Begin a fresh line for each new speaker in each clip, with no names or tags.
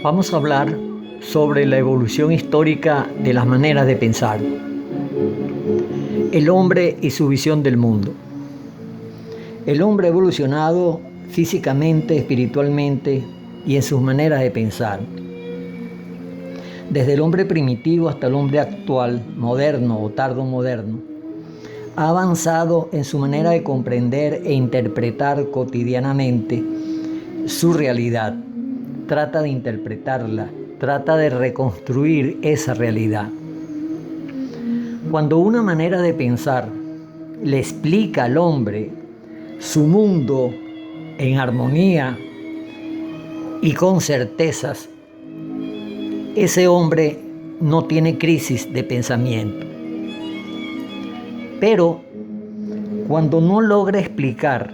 Vamos a hablar sobre la evolución histórica de las maneras de pensar, el hombre y su visión del mundo. El hombre ha evolucionado físicamente, espiritualmente y en sus maneras de pensar. Desde el hombre primitivo hasta el hombre actual, moderno o tardomoderno, ha avanzado en su manera de comprender e interpretar cotidianamente su realidad. Trata de interpretarla, trata de reconstruir esa realidad. Cuando una manera de pensar le explica al hombre su mundo en armonía y con certezas, ese hombre no tiene crisis de pensamiento. Pero cuando no logra explicar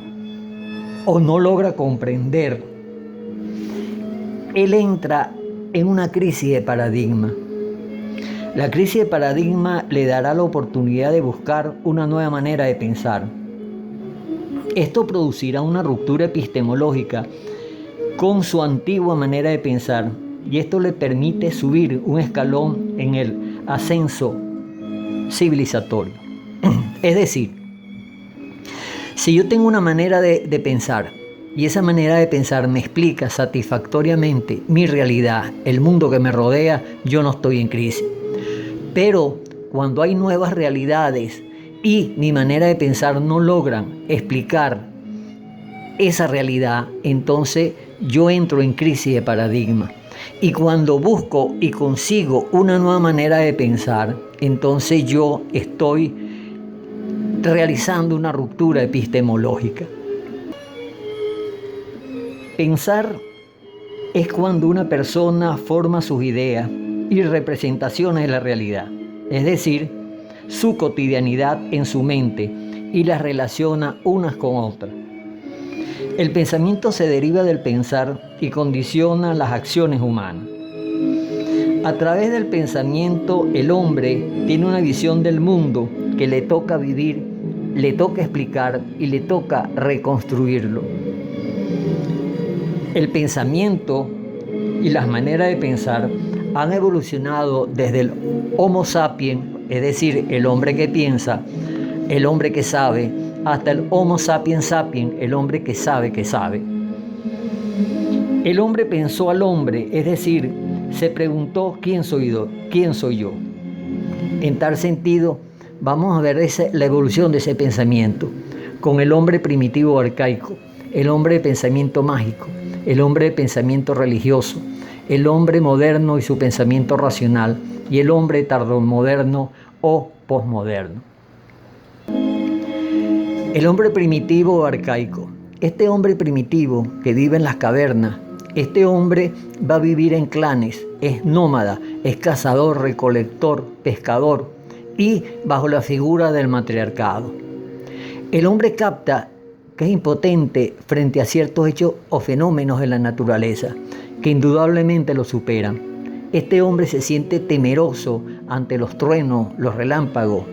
o no logra comprender, él entra en una crisis de paradigma. La crisis de paradigma le dará la oportunidad de buscar una nueva manera de pensar. Esto producirá una ruptura epistemológica con su antigua manera de pensar, y esto le permite subir un escalón en el ascenso civilizatorio. Es decir, si yo tengo una manera de pensar, y esa manera de pensar me explica satisfactoriamente mi realidad, el mundo que me rodea, yo no estoy en crisis. Pero cuando hay nuevas realidades y mi manera de pensar no logran explicar esa realidad, entonces yo entro en crisis de paradigma. Y cuando busco y consigo una nueva manera de pensar, entonces yo estoy realizando una ruptura epistemológica. Pensar es cuando una persona forma sus ideas y representaciones de la realidad, es decir, su cotidianidad en su mente, y las relaciona unas con otras. El pensamiento se deriva del pensar y condiciona las acciones humanas. A través del pensamiento, el hombre tiene una visión del mundo que le toca vivir, le toca explicar y le toca reconstruirlo. El pensamiento y las maneras de pensar han evolucionado desde el Homo sapiens, es decir, el hombre que piensa, el hombre que sabe, hasta el Homo sapiens sapiens, el hombre que sabe que sabe. El hombre pensó al hombre, es decir, se preguntó ¿quién soy yo? En tal sentido, vamos a ver la evolución de ese pensamiento con el hombre primitivo arcaico, el hombre de pensamiento mágico, el hombre de pensamiento religioso, el hombre moderno y su pensamiento racional, y el hombre tardomoderno o posmoderno. El hombre primitivo o arcaico. Este hombre primitivo que vive en las cavernas, este hombre va a vivir en clanes, es nómada, es cazador, recolector, pescador y bajo la figura del matriarcado. El hombre capta que es impotente frente a ciertos hechos o fenómenos de la naturaleza que indudablemente lo superan. Este hombre se siente temeroso ante los truenos, los relámpagos,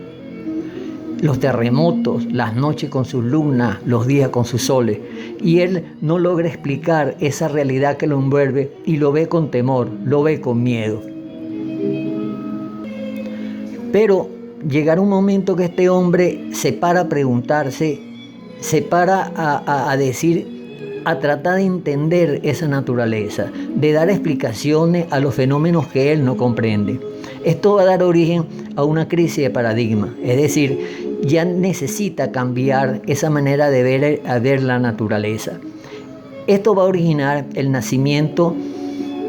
los terremotos, las noches con sus lunas, los días con sus soles, y él no logra explicar esa realidad que lo envuelve y lo ve con temor, lo ve con miedo. Pero llegará un momento que este hombre se para a preguntarse, se para a decir, a tratar de entender esa naturaleza, de dar explicaciones a los fenómenos que él no comprende. Esto va a dar origen a una crisis de paradigma, es decir, ya necesita cambiar esa manera de ver la naturaleza. Esto va a originar el nacimiento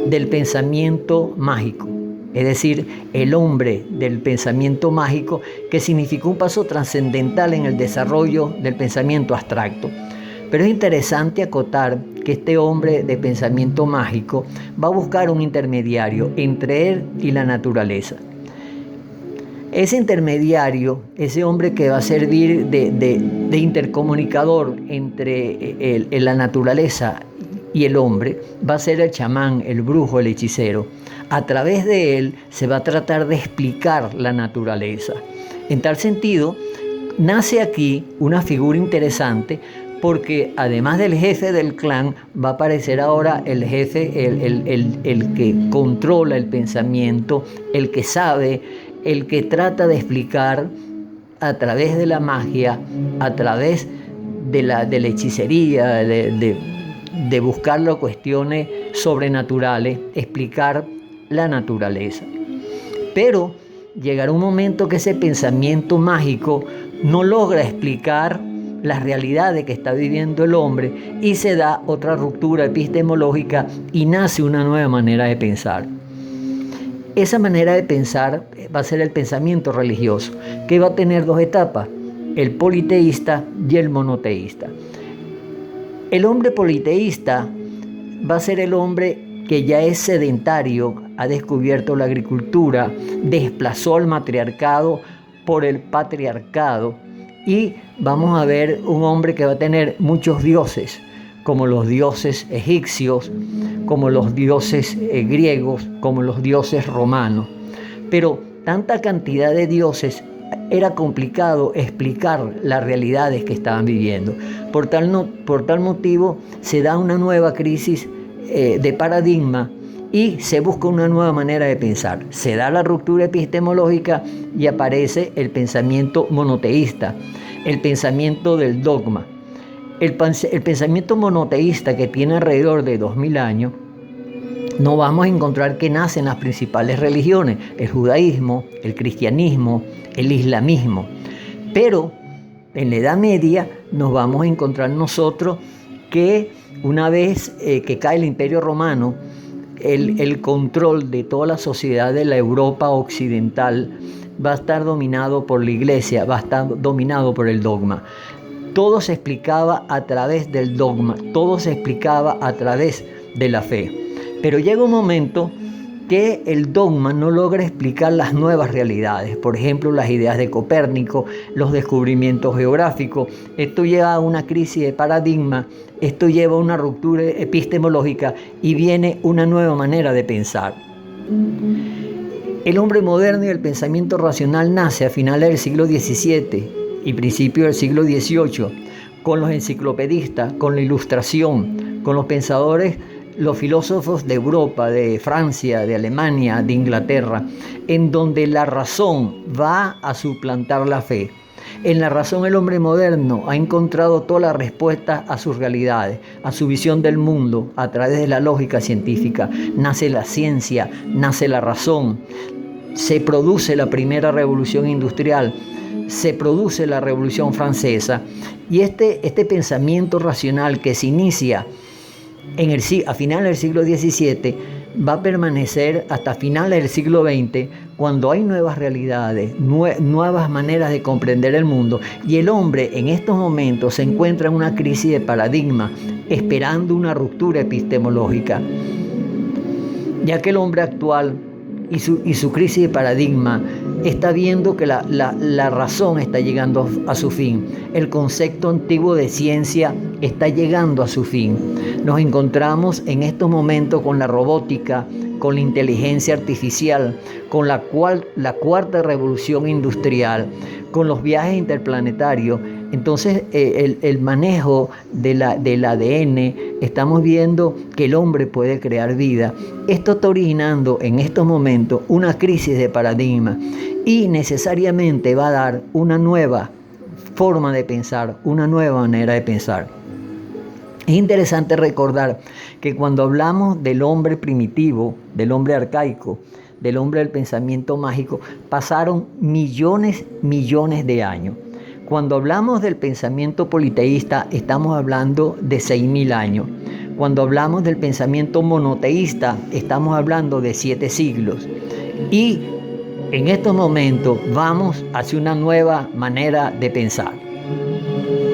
del pensamiento mágico, es decir, el hombre del pensamiento mágico, que significó un paso trascendental en el desarrollo del pensamiento abstracto. Pero es interesante acotar que este hombre de pensamiento mágico va a buscar un intermediario entre él y la naturaleza. Ese intermediario, ese hombre que va a servir de intercomunicador entre la naturaleza y el hombre, va a ser el chamán, el brujo, el hechicero. A través de él se va a tratar de explicar la naturaleza. En tal sentido, nace aquí una figura interesante porque además del jefe del clan va a aparecer ahora el jefe, el que controla el pensamiento, el que sabe, el que trata de explicar a través de la magia, a través de la hechicería, de buscar las cuestiones sobrenaturales, explicar la naturaleza. Pero llegará un momento que ese pensamiento mágico no logra explicar las realidades que está viviendo el hombre y se da otra ruptura epistemológica y nace una nueva manera de pensar. Esa manera de pensar va a ser el pensamiento religioso, que va a tener dos etapas, el politeísta y el monoteísta. El hombre politeísta va a ser el hombre que ya es sedentario, ha descubierto la agricultura, desplazó al matriarcado por el patriarcado, y vamos a ver un hombre que va a tener muchos dioses, como los dioses egipcios, como los dioses griegos, como los dioses romanos. Pero tanta cantidad de dioses, era complicado explicar las realidades que estaban viviendo. Por tal motivo se da una nueva crisis de paradigma y se busca una nueva manera de pensar. Se da la ruptura epistemológica y aparece el pensamiento monoteísta, el pensamiento del dogma. El pensamiento monoteísta, que tiene alrededor de 2000 años, no vamos a encontrar que nacen las principales religiones, el judaísmo, el cristianismo, el islamismo. Pero en la Edad Media nos vamos a encontrar nosotros que una vez que cae el Imperio Romano, el control de toda la sociedad de la Europa occidental va a estar dominado por la Iglesia, va a estar dominado por el dogma. Todo se explicaba a través del dogma, todo se explicaba a través de la fe. Pero llega un momento que el dogma no logra explicar las nuevas realidades, por ejemplo, las ideas de Copérnico, los descubrimientos geográficos. Esto lleva a una crisis de paradigma, esto lleva a una ruptura epistemológica y viene una nueva manera de pensar. El hombre moderno y el pensamiento racional nace a finales del siglo XVII y principios del siglo XVIII, con los enciclopedistas, con la Ilustración, con los pensadores, los filósofos de Europa, de Francia, de Alemania, de Inglaterra, en donde la razón va a suplantar la fe. En la razón el hombre moderno ha encontrado todas las respuestas a sus realidades, a su visión del mundo, a través de la lógica científica. Nace la ciencia, nace la razón, se produce la primera revolución industrial, se produce la Revolución Francesa, y este pensamiento racional que se inicia a finales del siglo XVII va a permanecer hasta finales del siglo XX, cuando hay nuevas realidades, nuevas maneras de comprender el mundo, y el hombre en estos momentos se encuentra en una crisis de paradigma, esperando una ruptura epistemológica, ya que el hombre actual y su crisis de paradigma está viendo que la razón está llegando a su fin. El concepto antiguo de ciencia está llegando a su fin. Nos encontramos en estos momentos con la robótica, con la inteligencia artificial, con la cuarta revolución industrial, con los viajes interplanetarios. Entonces, el manejo del ADN, estamos viendo que el hombre puede crear vida. Esto está originando en estos momentos una crisis de paradigma y necesariamente va a dar una nueva forma de pensar, una nueva manera de pensar. Es interesante recordar que cuando hablamos del hombre primitivo, del hombre arcaico, del hombre del pensamiento mágico, pasaron millones de años. Cuando hablamos del pensamiento politeísta, estamos hablando de 6.000 años. Cuando hablamos del pensamiento monoteísta, estamos hablando de 7 siglos. Y en estos momentos vamos hacia una nueva manera de pensar.